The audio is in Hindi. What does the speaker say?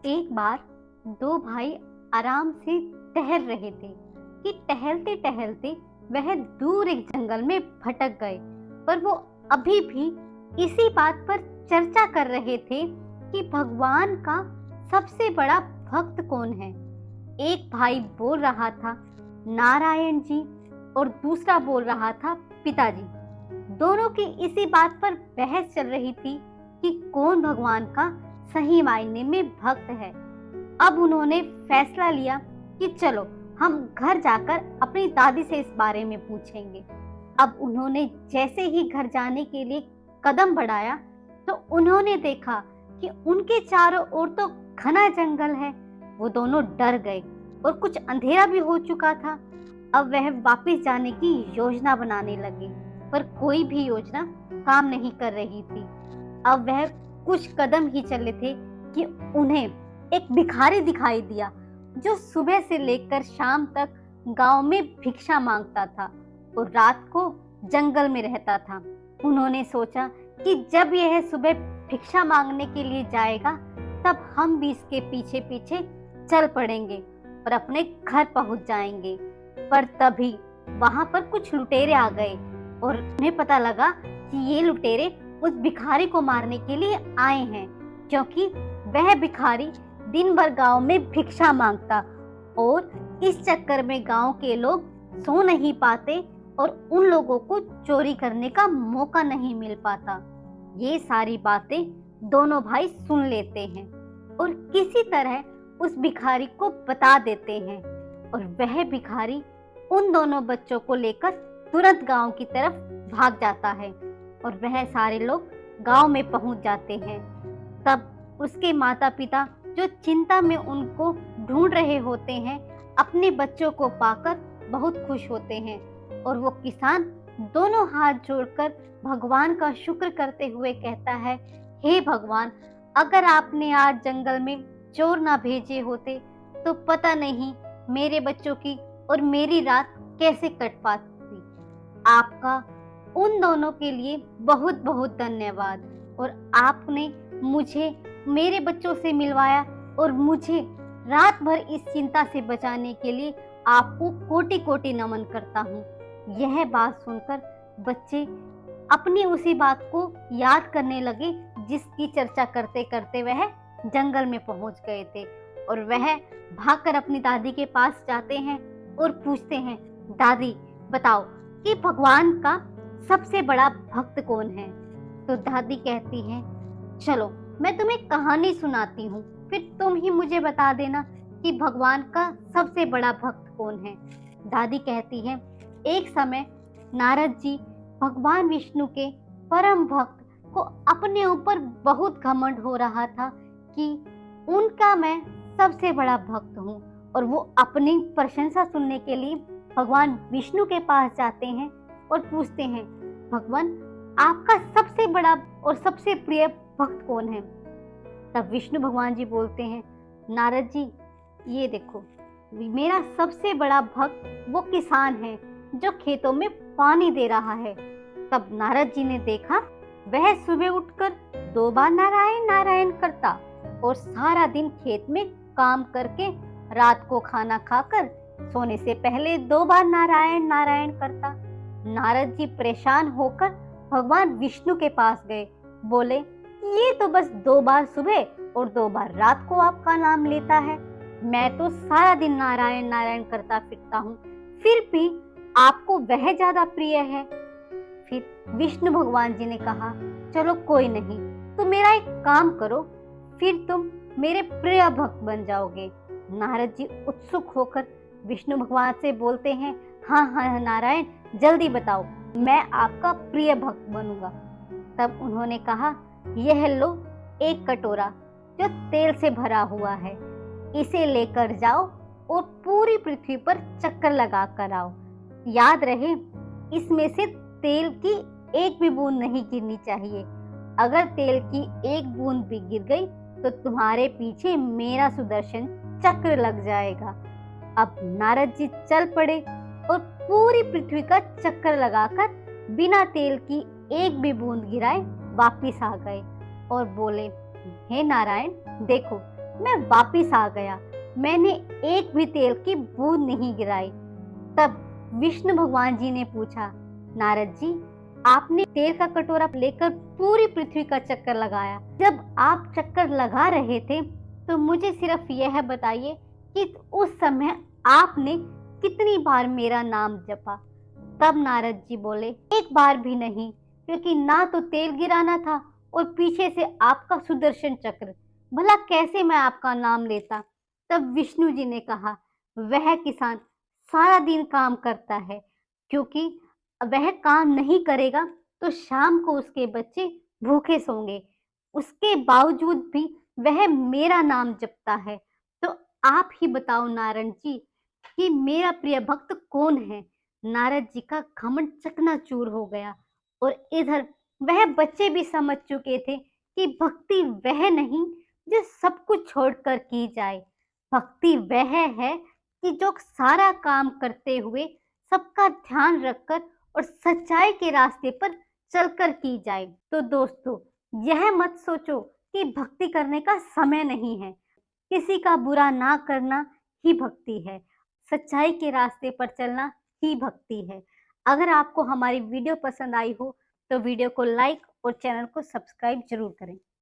एक बार दो भाई आराम से टहल रहे थे कि टहलते टहलते वह दूर एक जंगल में भटक गए। पर वो अभी भी इसी बात पर चर्चा कर रहे थे कि भगवान का सबसे बड़ा भक्त कौन है। एक भाई बोल रहा था नारायण जी और दूसरा बोल रहा था पिताजी। दोनों की इसी बात पर बहस चल रही थी कि कौन भगवान का सही मायने में भक्त है। अब उन्होंने फैसला लिया कि चलो हम घर जाकर अपनी दादी से इस बारे में पूछेंगे। अब उन्होंने जैसे ही घर जाने के लिए कदम बढ़ाया तो उन्होंने देखा कि उनके चारों ओर तो घना जंगल है। वो दोनों डर गए और कुछ अंधेरा भी हो चुका था। अब वह वापस जाने की योजना बनाने लगे, पर कोई भी योजना काम नहीं कर रही थी। अब वह कुछ कदम ही चले थे कि उन्हें एक भिखारी दिखाई दिया जो सुबह से लेकर शाम तक गांव में भिक्षा मांगता था और रात को जंगल में रहता था। उन्होंने सोचा कि जब यह सुबह भिक्षा मांगने के लिए जाएगा तब हम भी इसके पीछे पीछे चल पड़ेंगे और अपने घर पहुंच जाएंगे। पर तभी वहां पर कुछ लुटेरे आ गए और उन्हें पता लगा कि ये लुटेरे उस भिखारी को मारने के लिए आए हैं, क्योंकि वह भिखारी दिन भर गांव में भिक्षा मांगता और इस चक्कर में गांव के लोग सो नहीं पाते और उन लोगों को चोरी करने का मौका नहीं मिल पाता। ये सारी बातें दोनों भाई सुन लेते हैं और किसी तरह उस भिखारी को बता देते हैं और वह भिखारी उन दोनों बच्चों को लेकर तुरंत गांव की तरफ भाग जाता है और वह सारे लोग गांव में पहुंच जाते हैं। तब उसके माता पिता जो चिंता में उनको ढूंढ रहे होते हैं, अपने बच्चों को पाकर बहुत खुश होते हैं और वो किसान दोनों हाथ जोड़कर भगवान का शुक्र करते हुए कहता है, हे भगवान, अगर आपने आज जंगल में चोर ना भेजे होते तो पता नहीं मेरे बच्चों की और मेरी रात कैसे कट पाती। आपका उन दोनों के लिए बहुत बहुत धन्यवाद और आपने मुझे मेरे बच्चों से मिलवाया और मुझे रात भर इस चिंता से बचाने के लिए आपको कोटि कोटि नमन करता हूँ। यह बात सुनकर बच्चे अपनी उसी बात को याद करने लगे जिसकी चर्चा करते करते वह जंगल में पहुंच गए थे और वह भागकर अपनी दादी के पास जाते हैं और पूछते हैं, दादी बताओ कि भगवान का सबसे बड़ा भक्त कौन है। तो दादी कहती है, चलो मैं तुम्हें कहानी सुनाती हूँ, फिर तुम ही मुझे बता देना कि भगवान का सबसे बड़ा भक्त कौन है। दादी कहती है, एक समय नारद जी भगवान विष्णु के परम भक्त को अपने ऊपर बहुत घमंड हो रहा था कि उनका मैं सबसे बड़ा भक्त हूँ और वो अपनी प्रशंसा सुनने के लिए भगवान विष्णु के पास जाते हैं और पूछते हैं, भगवान आपका सबसे बड़ा और सबसे प्रिय भक्त कौन है। तब विष्णु भगवान जी बोलते हैं, नारद जी ये देखो, मेरा सबसे बड़ा भक्त वो किसान है जो खेतों में पानी दे रहा है। तब नारद जी ने देखा वह सुबह उठकर 2 बार नारायण नारायण करता और सारा दिन खेत में काम करके रात को खाना खाकर सोने से पहले 2 बार नारायण नारायण करता। नारद जी परेशान होकर भगवान विष्णु के पास गए, बोले ये तो बस 2 बार सुबह और 2 बार रात को आपका नाम लेता है, मैं तो सारा दिन नारायण नारायण करता फिरता हूँ, फिर भी आपको वह ज्यादा प्रिय है। फिर विष्णु भगवान जी ने कहा, चलो कोई नहीं, तो मेरा एक काम करो, फिर तुम मेरे प्रिय भक्त बन जाओगे। नारद जी उत्सुक होकर विष्णु भगवान से बोलते हैं, हाँ हाँ नारायण, जल्दी बताओ, मैं आपका प्रिय भक्त बनूंगा। तब उन्होंने कहा, यह लो एक कटोरा जो तेल से भरा हुआ है, इसे लेकर जाओ और पूरी पृथ्वी पर चक्कर लगा कर आओ। याद रहे इसमें से तेल की एक भी बूंद नहीं गिरनी चाहिए। अगर तेल की एक बूंद भी गिर गई तो तुम्हारे पीछे मेरा सुदर्शन चक्र लग जाएगा। अब नारद जी चल पड़े और पूरी पृथ्वी का चक्कर लगाकर बिना तेल की एक भी बूंद गिराए वापिस आ गए और बोले, हे नारायण, देखो मैं वापिस आ गया। मैंने एक भी तेल की बूंद नहीं गिराई। तब विष्णु भगवान जी ने पूछा, नारद जी, आपने तेल का कटोरा लेकर पूरी पृथ्वी का चक्कर लगाया। जब आप चक्कर लगा रहे थे तो मुझे सिर्फ यह बताइए कि उस समय आपने कितनी बार मेरा नाम जपा। तब नारद जी बोले, एक बार भी नहीं, क्योंकि ना तो तेल गिराना था और पीछे से आपका सुदर्शन चक्र, भला कैसे मैं आपका नाम लेता। तब विष्णु जी ने कहा, वह किसान सारा दिन काम करता है, क्योंकि वह काम नहीं करेगा तो शाम को उसके बच्चे भूखे सोंगे। उसके बावजूद भी वह मेरा नाम जपता है। तो आप ही बताओ नारायण जी कि मेरा प्रिय भक्त कौन है। नारद जी का घमंड चकनाचूर हो गया और इधर वह बच्चे भी समझ चुके थे कि भक्ति वह नहीं जो सब कुछ छोड़कर की जाए। भक्ति वह है कि जो सारा काम करते हुए सबका ध्यान रखकर और सच्चाई के रास्ते पर चलकर की जाए। तो दोस्तों, यह मत सोचो कि भक्ति करने का समय नहीं है। किसी का बुरा ना करना ही भक्ति है। सच्चाई के रास्ते पर चलना ही भक्ति है। अगर आपको हमारी वीडियो पसंद आई हो तो वीडियो को लाइक और चैनल को सब्सक्राइब जरूर करें।